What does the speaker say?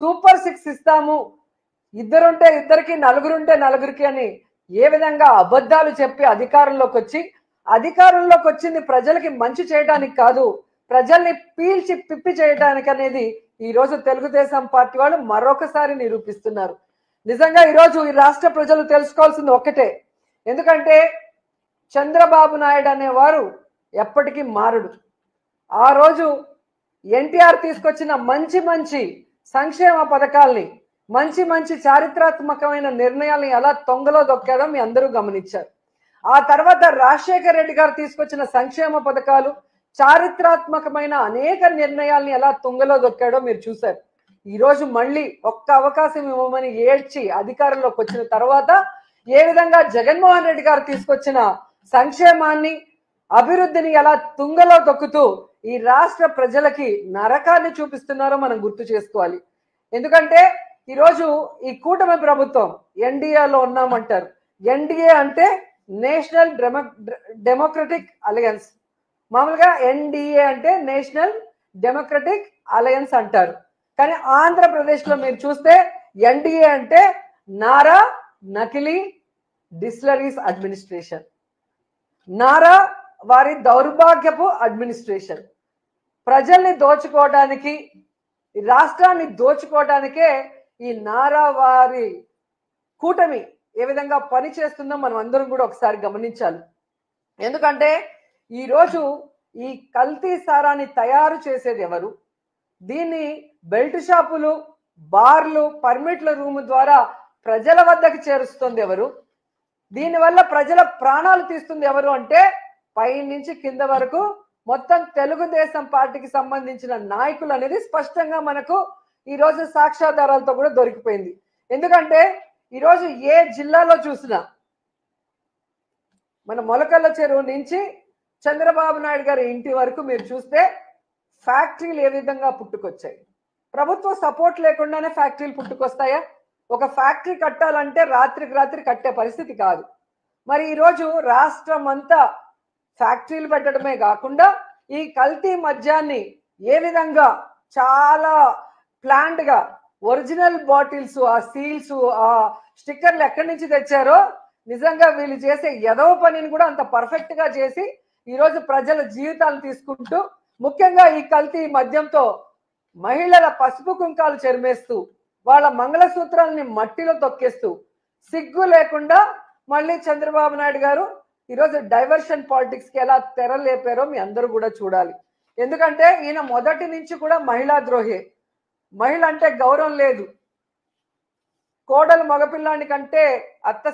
Super 6 ఇస్తాము, ఇద్దరుంటే ఇద్దరికి, నలుగురుంటే నలుగురికి అని ఏ విధంగా అబద్ధాలు చెప్పి అధికారంలోకి వచ్చింది ప్రజలకి మంచి చేయడానికి కాదు, ప్రజల్ని పీల్చి పిప్పి చేయడానికి అనేది ఈ రోజు తెలుగుదేశం పార్టీ వాళ్ళు మరొకసారి నిరూపిస్తున్నారు. నిజంగా ఈ రోజు ఈ రాష్ట్ర ప్రజలు తెలుసుకోవాల్సింది ఒక్కటే. ఎందుకంటే చంద్రబాబు నాయుడు అనేవారు ఎప్పటికీ మారడు. ఆ రోజు ఎన్టీఆర్ తీసుకొచ్చిన మంచి మంచి సంక్షేమ పథకాల్ని, మంచి మంచి చారిత్రాత్మకమైన నిర్ణయాల్ని ఎలా తొంగలో దొక్కాడో మీ అందరూ గమనించారు. ఆ తర్వాత రాజశేఖర రెడ్డి గారు తీసుకొచ్చిన సంక్షేమ పథకాలు, చారిత్రాత్మకమైన అనేక నిర్ణయాల్ని ఎలా తుంగలో దొక్కాడో మీరు చూశారు. ఈరోజు మళ్ళీ ఒక్క అవకాశం ఇవ్వమని ఏడ్చి అధికారంలోకి వచ్చిన తర్వాత ఏ విధంగా జగన్మోహన్ రెడ్డి గారు తీసుకొచ్చిన సంక్షేమాన్ని, అభివృద్ధిని ఎలా తుంగలో దొక్కుతూ ఈ రాష్ట్ర ప్రజలకి నరకాన్ని చూపిస్తున్నారో మనం గుర్తు చేసుకోవాలి. ఎందుకంటే ఈరోజు ఈ కూటమి ప్రభుత్వం ఎన్డీఏలో ఉన్నామంటారు. ఎన్డీఏ అంటే నేషనల్ డెమోక్రటిక్ అలయన్స్. మామూలుగా ఎన్డీఏ అంటే నేషనల్ డెమోక్రటిక్ అలయన్స్ అంటారు. కానీ ఆంధ్రప్రదేశ్లో మీరు చూస్తే ఎన్డీఏ అంటే నారా నకిలీ డిస్టిలరీస్ అడ్మినిస్ట్రేషన్, నారా వారి దౌర్భాగ్యపు అడ్మినిస్ట్రేషన్. ప్రజల్ని దోచుకోవడానికి, రాష్ట్రాన్ని దోచుకోవడానికే ఈ నారా వారి కూటమి ఏ విధంగా పని చేస్తుందో మనం అందరం కూడా ఒకసారి గమనించాలి. ఎందుకంటే ఈరోజు ఈ కల్తీ సారాన్ని తయారు చేసేది ఎవరు? దీన్ని బెల్ట్ షాపులు, బార్లు, పర్మిట్ల రూమ్ ద్వారా ప్రజల వద్దకు చేరుస్తుంది ఎవరు? దీనివల్ల ప్రజల ప్రాణాలు తీస్తుంది ఎవరు అంటే పై నుంచి కింద వరకు మొత్తం తెలుగుదేశం పార్టీకి సంబంధించిన నాయకులు అనేది స్పష్టంగా మనకు ఈరోజు సాక్ష్యాధారాలతో కూడా దొరికిపోయింది. ఎందుకంటే ఈరోజు ఏ జిల్లాలో చూసినా, మన మొలకల్ల చెరువు నుంచి చంద్రబాబు నాయుడు గారి ఇంటి వరకు మీరు చూస్తే ఫ్యాక్టరీలు ఏ విధంగా పుట్టుకొచ్చాయి. ప్రభుత్వ సపోర్ట్ లేకుండానే ఫ్యాక్టరీలు పుట్టుకొస్తాయా? ఒక ఫ్యాక్టరీ కట్టాలంటే రాత్రికి రాత్రి కట్టే పరిస్థితి కాదు. మరి ఈరోజు రాష్ట్రం అంతా ఫ్యాక్టరీలు పెట్టడమే కాకుండా ఈ కల్తీ మద్యాన్ని ఏ విధంగా చాలా ప్లాంట్ గా ఒరిజినల్ బాటిల్స్, ఆ సీల్స్, ఆ స్టిక్కర్లు ఎక్కడి నుంచి తెచ్చారో నిజంగా వీళ్ళు చేసే ఎదవ పనిని కూడా అంత పర్ఫెక్ట్ గా చేసి ఈరోజు ప్రజల జీవితాలు తీసుకుంటూ, ముఖ్యంగా ఈ కల్తీ మద్యంతో మహిళల పసుపు కుంకాలు చెరిమేస్తూ, వాళ్ళ మంగళసూత్రాలని మట్టిలో తొక్కేస్తూ, సిగ్గు లేకుండా మళ్ళీ చంద్రబాబు నాయుడు గారు ఈరోజు డైవర్షన్ పాలిటిక్స్ కి ఎలా తెరలేపారో మీ అందరూ కూడా చూడాలి. ఎందుకంటే ఈయన మొదటి నుంచి కూడా మహిళా ద్రోహి. మహిళ అంటే గౌరవం లేదు. కోడలు మగపిల్లాని కంటే అత్త